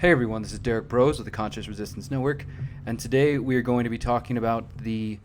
Hey everyone, this is Derrick Broze with the Conscious Resistance Network, and today we are going to be talking about the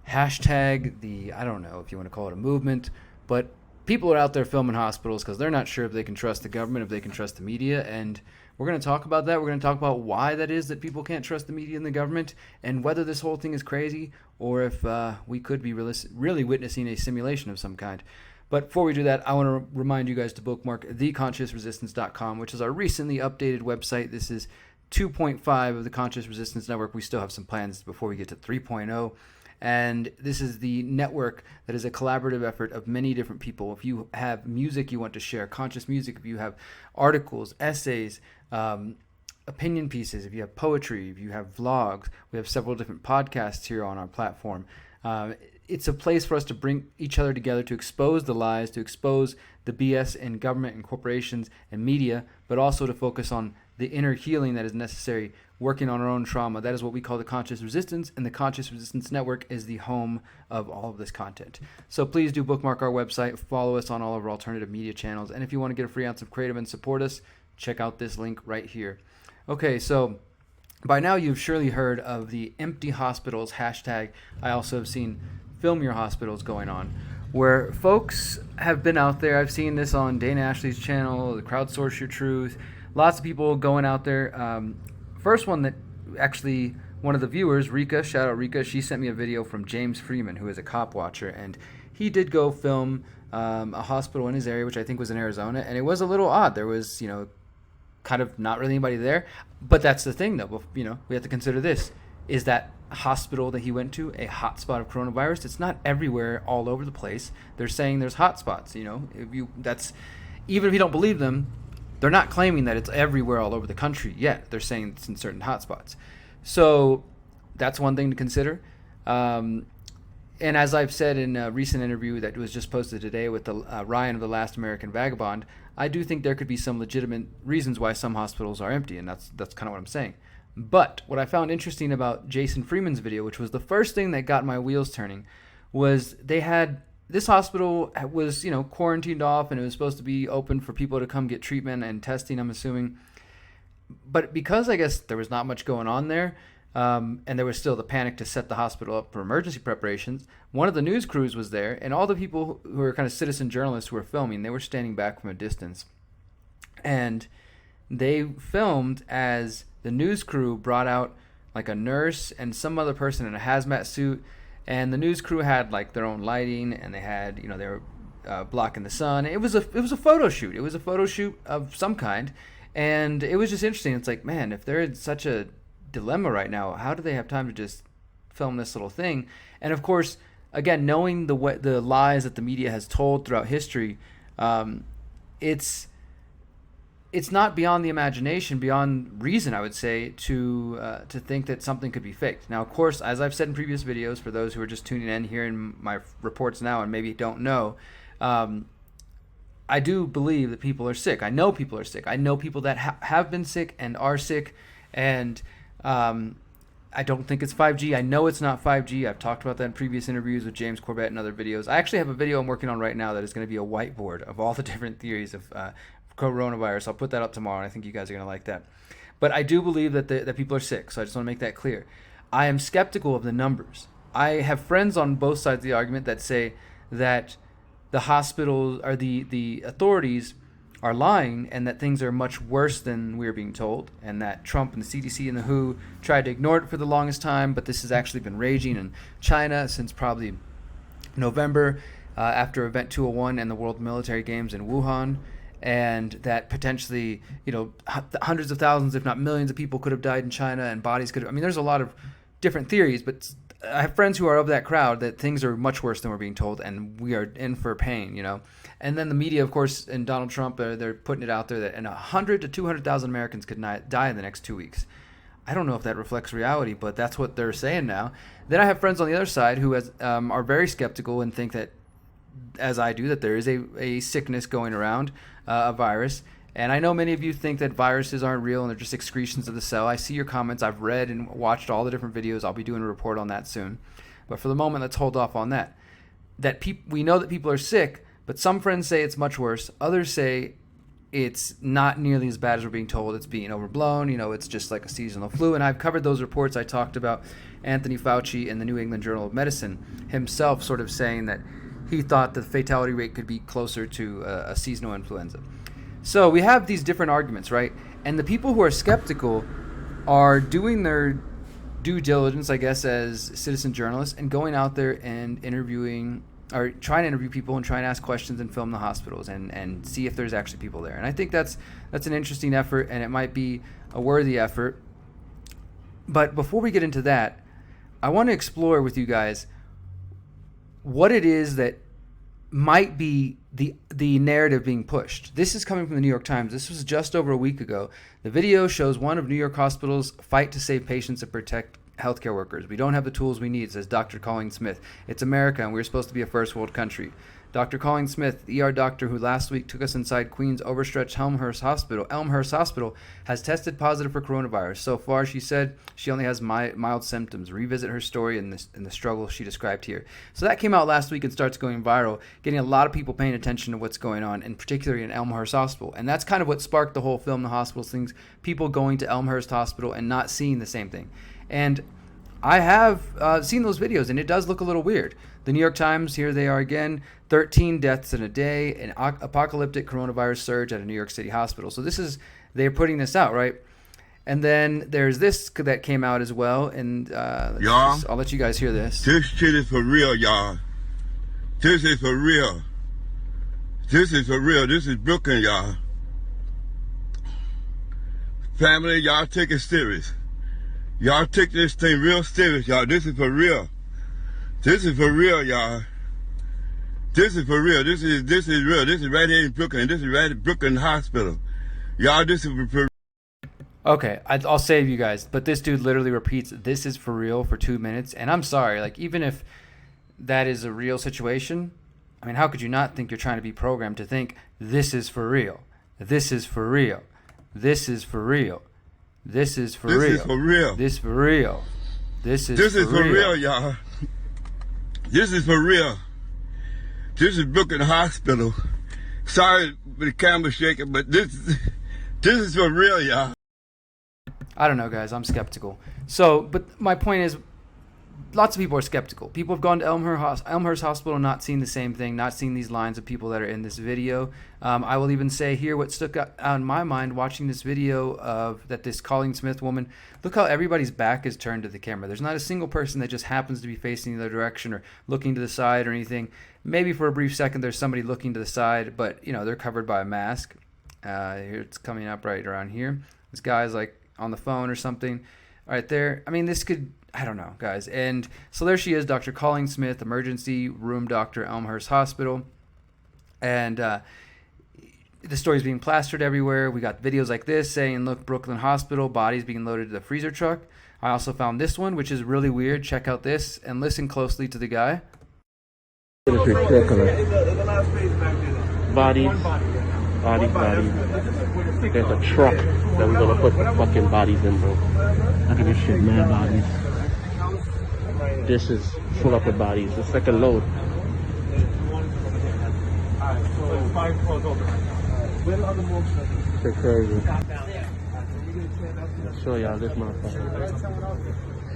hashtag, I don't know if you want to call it a movement, but people are out there filming hospitals because they're not sure if they can trust the government, if they can trust the media, and we're going to talk about that. We're going to talk about why that is that people can't trust the media and the government, and whether this whole thing is crazy or if we could be really witnessing a simulation of some kind. But before we do that, I want to remind you guys to bookmark theconsciousresistance.com, which is our recently updated website. This is 2.5 of the Conscious Resistance Network. We still have some plans before we get to 3.0. And this is the network that is a collaborative effort of many different people. If you have music you want to share, conscious music, if you have articles, essays, opinion pieces, if you have poetry, if you have vlogs, we have several different podcasts here on our platform. It's a place for us to bring each other together to expose the lies, to expose the BS in government and corporations and media, but also to focus on the inner healing that is necessary, working on our own trauma. That is what we call the Conscious Resistance, and the Conscious Resistance Network is the home of all of this content. So please do bookmark our website, follow us on all of our alternative media channels, and if you want to get a free ounce of Kratom and support us, check out this link right here. Okay, so by now you've surely heard of the empty hospitals hashtag. I also have seen film your hospitals going on, where folks have been out there. I've seen this on Dana Ashley's channel, the Crowdsource Your Truth. Lots of people going out there. First one that actually, one of the viewers, Rika, shout out Rika, she sent me a video from James Freeman, who is a cop watcher, and he did go film a hospital in his area, which I think was in Arizona, and it was a little odd. There was, kind of not really anybody there. But that's the thing, though. We have to consider this. Is that hospital that he went to a hotspot of coronavirus? It's not everywhere all over the place. They're saying there's hotspots. Even if you don't believe them, they're not claiming that it's everywhere all over the country yet. They're saying it's in certain hotspots. So that's one thing to consider. And as I've said in a recent interview that was just posted today with the Ryan of The Last American Vagabond, I do think there could be some legitimate reasons why some hospitals are empty, and that's kind of what I'm saying. But what I found interesting about Jason Freeman's video, which was the first thing that got my wheels turning, was this hospital was, quarantined off, and it was supposed to be open for people to come get treatment and testing, I'm assuming. But because I guess there was not much going on there, and there was still the panic to set the hospital up for emergency preparations, one of the news crews was there, and all the people who were kind of citizen journalists who were filming, they were standing back from a distance. And they filmed as the news crew brought out like a nurse and some other person in a hazmat suit, and the news crew had like their own lighting, and they had, they were blocking the sun. It was a photo shoot. It was a photo shoot of some kind, and it was just interesting. It's like, man, if they're in such a dilemma right now, how do they have time to just film this little thing? And of course, again, knowing the lies that the media has told throughout history, it's not beyond the imagination, beyond reason, I would say, to think that something could be faked. Now, of course, as I've said in previous videos, for those who are just tuning in, hearing my reports now and maybe don't know, I do believe that people are sick. I know people are sick. I know people that have been sick and are sick, and I don't think it's 5G. I know it's not 5G. I've talked about that in previous interviews with James Corbett and other videos. I actually have a video I'm working on right now that is going to be a whiteboard of all the different theories of coronavirus. I'll put that up tomorrow, and I think you guys are going to like that. But I do believe that people are sick, so I just want to make that clear. I am skeptical of the numbers. I have friends on both sides of the argument that say that the hospitals or the authorities are lying, and that things are much worse than we're being told, and that Trump and the CDC and the WHO tried to ignore it for the longest time, but this has actually been raging in China since probably November after Event 201 and the World Military Games in Wuhan, and that potentially, hundreds of thousands, if not millions of people could have died in China, and bodies could have, there's a lot of different theories, but I have friends who are of that crowd that things are much worse than we're being told, and we are in for pain, And then the media, of course, and Donald Trump, they're putting it out there that 100 to 200,000 Americans could die in the next 2 weeks. I don't know if that reflects reality, but that's what they're saying now. Then I have friends on the other side who are very skeptical and think that, as I do, that there is a sickness going around, a virus. And I know many of you think that viruses aren't real and they're just excretions of the cell. I see your comments. I've read and watched all the different videos. I'll be doing a report on that soon. But for the moment, let's hold off on that. We know that people are sick, but some friends say it's much worse. Others say it's not nearly as bad as we're being told. It's being overblown. It's just like a seasonal flu. And I've covered those reports. I talked about Anthony Fauci in the New England Journal of Medicine himself sort of saying that he thought the fatality rate could be closer to a seasonal influenza. So we have these different arguments, right? And the people who are skeptical are doing their due diligence, I guess, as citizen journalists and going out there and interviewing or trying to interview people and trying to ask questions and film the hospitals and see if there's actually people there. And I think that's an interesting effort, and it might be a worthy effort. But before we get into that, I want to explore with you guys what it is that might be the narrative being pushed. This is coming from the New York Times. This was just over a week ago. The video shows one of New York hospitals fight to save patients and protect healthcare workers. We don't have the tools we need, says Dr. Colleen Smith. It's America, and we're supposed to be a first world country. Dr. Colleen Smith, the ER doctor who last week took us inside Queens' overstretched Elmhurst Hospital, has tested positive for coronavirus. So far, she said she only has mild symptoms. Revisit her story and the struggle she described here. So that came out last week and starts going viral, getting a lot of people paying attention to what's going on, and particularly in Elmhurst Hospital. And that's kind of what sparked the whole Film the Hospitals things, people going to Elmhurst Hospital and not seeing the same thing. And I have seen those videos, and it does look a little weird. The New York Times, here they are again, 13 deaths in a day, an apocalyptic coronavirus surge at a New York City hospital. So they're putting this out, right? And then there's this that came out as well, and y'all, I'll let you guys hear this. This shit is for real, y'all. This is for real. This is for real. This is Brooklyn, y'all. Family, y'all take it serious. Y'all take this thing real serious, y'all. This is for real. This is for real, y'all. This is for real. This is real. This is right here in Brooklyn. This is right at Brooklyn Hospital. Y'all, this is for Okay, I'll save you guys, but this dude literally repeats, "This is for real" for 2 minutes, and I'm sorry, like, even if that is a real situation, I mean, how could you not think you're trying to be programmed to think, this is for real, this is for real, this is for real, this is for real, this is for real, this for real, this is for real, y'all. This is for real. This is Brooklyn Hospital. Sorry for the camera shaking, but this is for real, y'all. I don't know, guys. I'm skeptical. So, but my point is, lots of people are skeptical. People have gone to Elmhurst Hospital and not seen the same thing, not seen these lines of people that are in this video. I will even say here what stuck out in my mind watching this video of that this Colleen Smith woman, look how everybody's back is turned to the camera. There's not a single person that just happens to be facing the other direction or looking to the side or anything. Maybe for a brief second there's somebody looking to the side, but they're covered by a mask. Here it's coming up right around here. This guy's like on the phone or something right there. I mean, this could, I don't know, guys. And so there she is, Dr. Colleen Smith, emergency room doctor, Elmhurst Hospital. And the story's being plastered everywhere. We got videos like this saying, look, Brooklyn Hospital, bodies being loaded to the freezer truck. I also found this one, which is really weird. Check out this and listen closely to the guy. It's ridiculous. Bodies. There's a truck that we're gonna put fucking bodies in, bro. Look at this shit, man, bodies. This is full up with bodies. The second load. Shit crazy. I'll show y'all this motherfucker.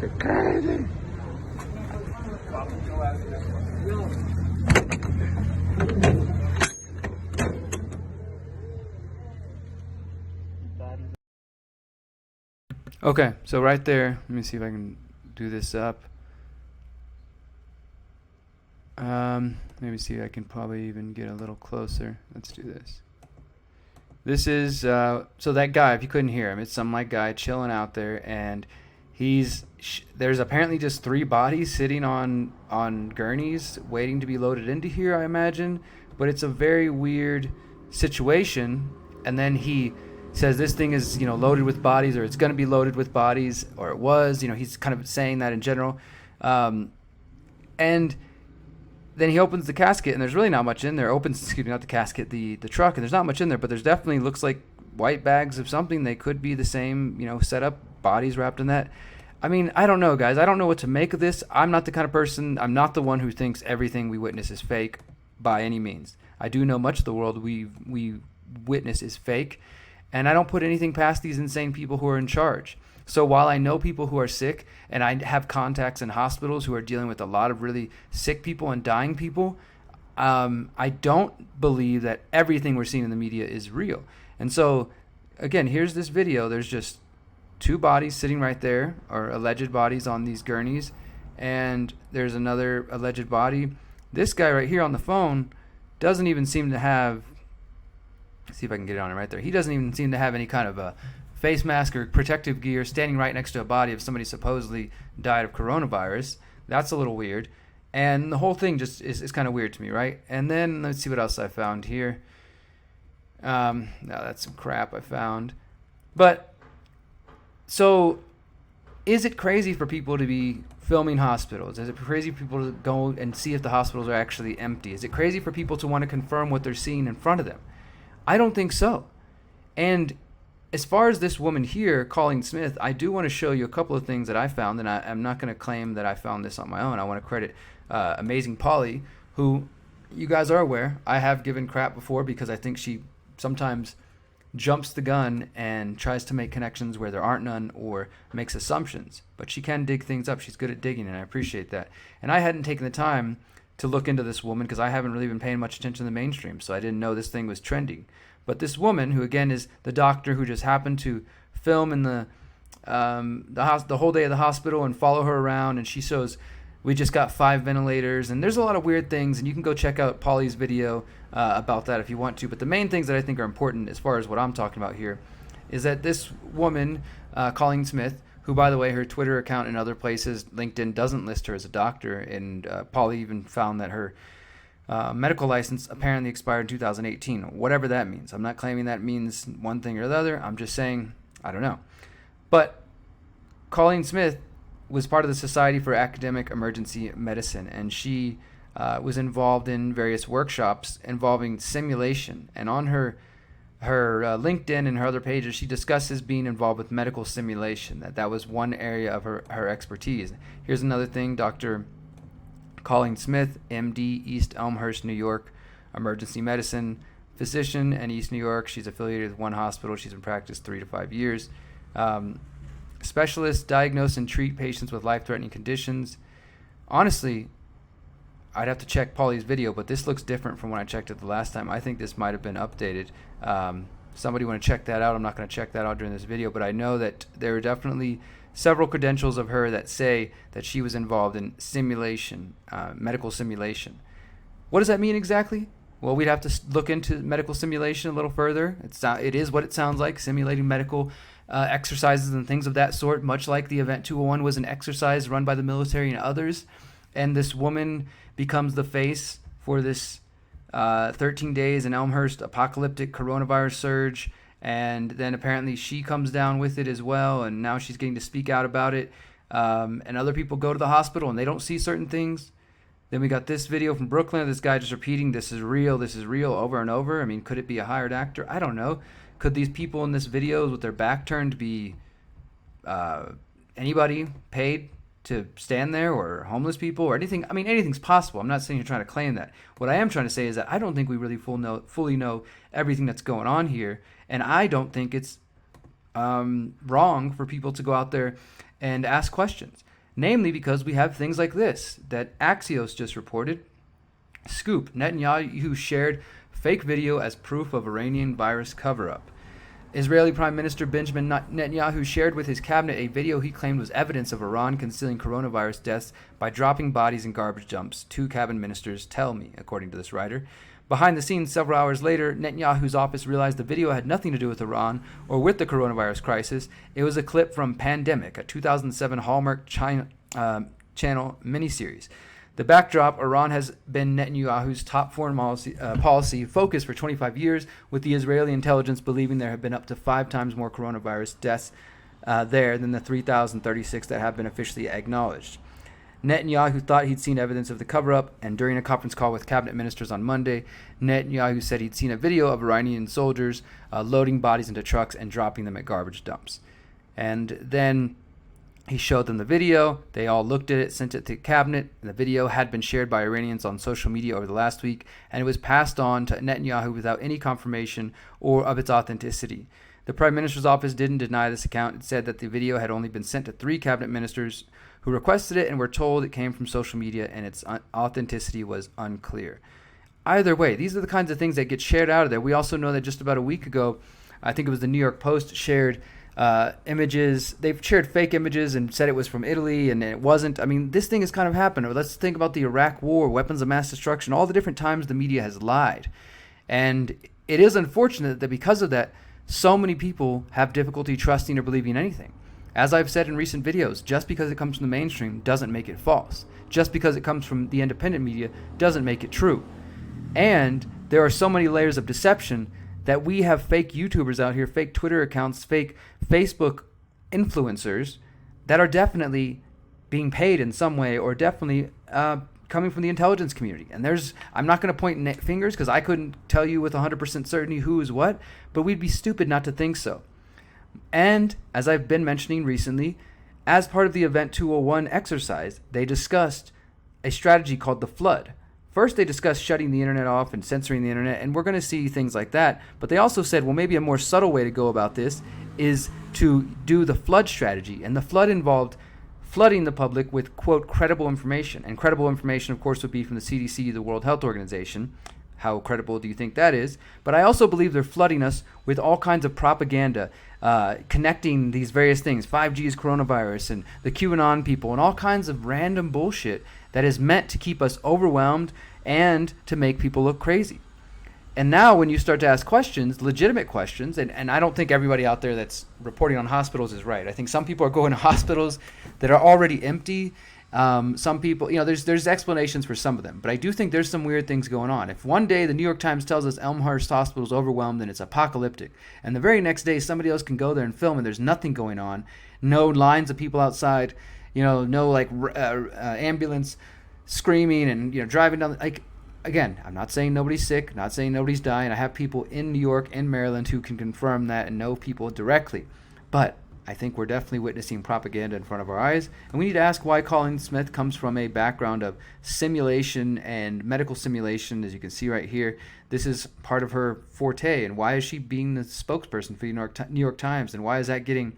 Shit crazy. Okay, so right there, let me see if I can do this up. Maybe see if I can probably even get a little closer. Let's do this. This is, so that guy, if you couldn't hear him, it's some like guy chilling out there, and there's apparently just 3 bodies sitting on gurneys waiting to be loaded into here, I imagine. But it's a very weird situation, and then he says this thing is, loaded with bodies, or it's going to be loaded with bodies, or it was, he's kind of saying that in general. And then he opens the casket, and there's really not much in there. Not the casket, the truck, and there's not much in there, but there's definitely looks like white bags of something. They could be the same, setup, bodies wrapped in that. I mean, I don't know, guys. I don't know what to make of this. I'm not the kind of person, I'm not the one who thinks everything we witness is fake by any means. I do know much of the world we witness is fake. And I don't put anything past these insane people who are in charge. So while I know people who are sick, and I have contacts in hospitals who are dealing with a lot of really sick people and dying people, I don't believe that everything we're seeing in the media is real. And so, again, here's this video. There's just 2 bodies sitting right there, or alleged bodies on these gurneys, and there's another alleged body. This guy right here on the phone doesn't even seem to have, let's see if I can get it on it right there. He doesn't even seem to have any kind of a face mask or protective gear standing right next to a body of somebody supposedly died of coronavirus. That's a little weird. And the whole thing just is kind of weird to me, right? And then let's see what else I found here. No, that's some crap I found. But, so, is it crazy for people to be filming hospitals? Is it crazy for people to go and see if the hospitals are actually empty? Is it crazy for people to want to confirm what they're seeing in front of them? I don't think so. And as far as this woman here, Colleen Smith, I do want to show you a couple of things that I found, and I'm not going to claim that I found this on my own. I want to credit Amazing Polly, who, you guys are aware, I have given crap before because I think she sometimes jumps the gun and tries to make connections where there aren't none or makes assumptions. But she can dig things up. She's good at digging, and I appreciate that. And I hadn't taken the time to look into this woman because I haven't really been paying much attention to the mainstream, so I didn't know this thing was trending. But this woman, who again is the doctor who just happened to film in the whole day of the hospital and follow her around, and she shows we just got 5 ventilators, and there's a lot of weird things, and you can go check out Polly's video about that if you want to. But the main things that I think are important as far as what I'm talking about here is that this woman, Colleen Smith, who, by the way, her Twitter account and other places, LinkedIn doesn't list her as a doctor, and Polly even found that her medical license apparently expired in 2018, whatever that means. I'm not claiming that means one thing or the other. I'm just saying, I don't know. But Colleen Smith was part of the Society for Academic Emergency Medicine, and she was involved in various workshops involving simulation. And on her LinkedIn and her other pages, she discusses being involved with medical simulation. That was one area of her expertise. Here's another thing, Dr. Colleen Smith, MD, East Elmhurst, New York, emergency medicine physician in East New York. She's affiliated with one hospital. She's been practiced 3 to 5 years. Specialists diagnose and treat patients with life-threatening conditions. Honestly, I'd have to check Polly's video, but this looks different from when I checked it the last time. I think this might have been updated. Somebody want to check that out? I'm not going to check that out during this video, but I know that there are definitely several credentials of her that say that she was involved in simulation, medical simulation. What does that mean exactly? Well, we'd have to look into medical simulation a little further. It is what it sounds like, simulating medical exercises and things of that sort, much like the Event 201 was an exercise run by the military and others. And this woman becomes the face for this 13 days in Elmhurst apocalyptic coronavirus surge. And then apparently she comes down with it as well, and now she's getting to speak out about it. And other people go to the hospital and they don't see certain things. Then we got this video from Brooklyn of this guy just repeating, this is real, over and over. I mean, could it be a hired actor? I don't know. Could these people in this video with their back turned be anybody paid to stand there, or homeless people, or anything? I mean, anything's possible. I'm not saying you're trying to claim that. What I am trying to say is that I don't think we really fully know everything that's going on here, and I don't think it's wrong for people to go out there and ask questions. Namely, because we have things like this that Axios just reported. Scoop: Netanyahu shared fake video as proof of Iranian virus cover-up. Israeli Prime Minister Benjamin Netanyahu shared with his cabinet a video he claimed was evidence of Iran concealing coronavirus deaths by dropping bodies in garbage dumps, 2 cabinet ministers tell me, according to this writer. Behind the scenes, several hours later, Netanyahu's office realized the video had nothing to do with Iran or with the coronavirus crisis. It was a clip from Pandemic, a 2007 Hallmark Channel miniseries. The backdrop: Iran has been Netanyahu's top foreign policy focus for 25 years, with the Israeli intelligence believing there have been up to 5 times more coronavirus deaths there than the 3,036 that have been officially acknowledged. Netanyahu thought he'd seen evidence of the cover-up, and during a conference call with cabinet ministers on Monday, Netanyahu said he'd seen a video of Iranian soldiers loading bodies into trucks and dropping them at garbage dumps. And then He showed them the video. They all looked at it, sent it to cabinet. And the video had been shared by Iranians on social media over the last week, and it was passed on to Netanyahu without any confirmation or of its authenticity. The Prime Minister's office didn't deny this account. It said that the video had only been sent to 3 cabinet ministers who requested it and were told it came from social media and its authenticity was unclear. Either way, these are the kinds of things that get shared out of there. We also know that just about a week ago, I think it was the New York Post shared images. They've shared fake images and said it was from Italy, and it wasn't. I mean, this thing has kind of happened. Let's think about the Iraq War, weapons of mass destruction, all the different times the media has lied. And it is unfortunate that because of that, so many people have difficulty trusting or believing anything. As I've said in recent videos, just because it comes from the mainstream doesn't make it false. Just because it comes from the independent media doesn't make it true. And there are so many layers of deception that we have fake YouTubers out here, fake Twitter accounts, fake Facebook influencers that are definitely being paid in some way or definitely coming from the intelligence community. And I'm not going to point fingers because I couldn't tell you with 100% certainty who is what, but we'd be stupid not to think so. And as I've been mentioning recently, as part of the Event 201 exercise, they discussed a strategy called the flood. First, they discussed shutting the internet off and censoring the internet, and we're going to see things like that. But they also said, well, maybe a more subtle way to go about this is to do the flood strategy. And the flood involved flooding the public with, quote, credible information. And credible information, of course, would be from the CDC, the World Health Organization. How credible do you think that is? But I also believe they're flooding us with all kinds of propaganda, connecting these various things, 5G's coronavirus and the QAnon people and all kinds of random bullshit that is meant to keep us overwhelmed and to make people look crazy. And now when you start to ask questions, legitimate questions, and I don't think everybody out there that's reporting on hospitals is right. I think some people are going to hospitals that are already empty. Some people, there's explanations for some of them, but I do think there's some weird things going on. If one day the New York Times tells us Elmhurst Hospital is overwhelmed and it's apocalyptic, and the very next day somebody else can go there and film and there's nothing going on, no lines of people outside, no ambulance screaming and driving down, again, I'm not saying nobody's sick, not saying nobody's dying. I have people in New York and Maryland who can confirm that and know people directly, but I think we're definitely witnessing propaganda in front of our eyes, and we need to ask why Colleen Smith comes from a background of simulation and medical simulation, as you can see right here. This is part of her forte, and why is she being the spokesperson for the New York Times, and why is that getting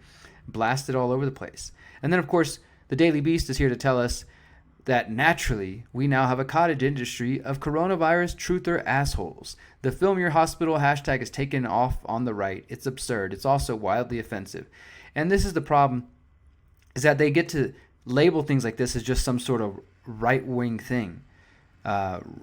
blasted all over the place? And then, of course, the Daily Beast is here to tell us that naturally we now have a cottage industry of coronavirus truther assholes. The film your hospital hashtag is taken off on the right. It's absurd. It's also wildly offensive. And this is the problem, is that they get to label things like this as just some sort of right-wing thing.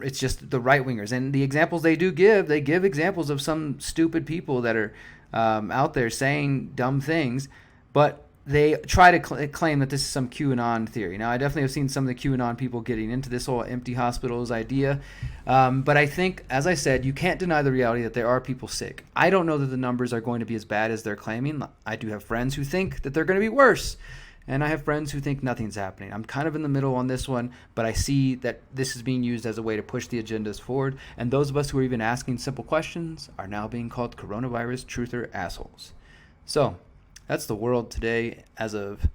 It's just the right-wingers. And the examples they give examples of some stupid people that are out there saying dumb things, but they try to claim that this is some QAnon theory. Now, I definitely have seen some of the QAnon people getting into this whole empty hospitals idea. But I think, as I said, you can't deny the reality that there are people sick. I don't know that the numbers are going to be as bad as they're claiming. I do have friends who think that they're going to be worse. And I have friends who think nothing's happening. I'm kind of in the middle on this one, but I see that this is being used as a way to push the agendas forward. And those of us who are even asking simple questions are now being called coronavirus truther assholes. So, that's the world today as of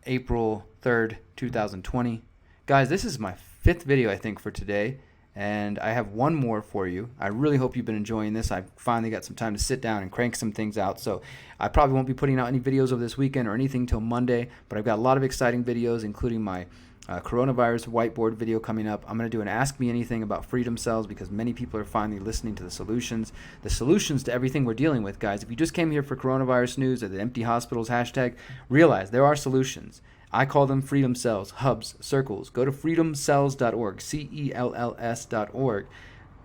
April 3rd, 2020. Guys, this is my 5th video, I think, for today. And I have one more for you. I really hope you've been enjoying this. I finally got some time to sit down and crank some things out. So I probably won't be putting out any videos over this weekend or anything till Monday. But I've got a lot of exciting videos, including my coronavirus whiteboard video coming up. I'm going to do an Ask Me Anything about freedom cells because many people are finally listening to the solutions to everything we're dealing with, guys. If you just came here for coronavirus news or the empty hospitals hashtag, realize there are solutions. I call them freedom cells, hubs, circles. Go to freedomcells.org, CELLS.org.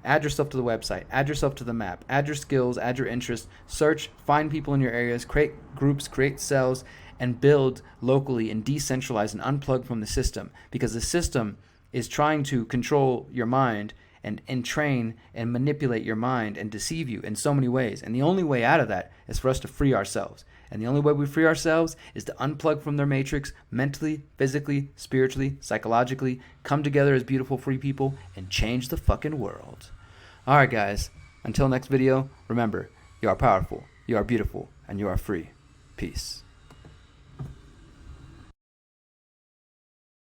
Add yourself to the website, add yourself to the map, add your skills, add your interests, search, find people in your areas, create groups, create cells, and build locally and decentralize and unplug from the system, because the system is trying to control your mind and entrain and manipulate your mind and deceive you in so many ways. And the only way out of that is for us to free ourselves. And the only way we free ourselves is to unplug from their matrix mentally, physically, spiritually, psychologically, come together as beautiful free people, and change the fucking world. All right, guys. Until next video, remember, you are powerful, you are beautiful, and you are free. Peace.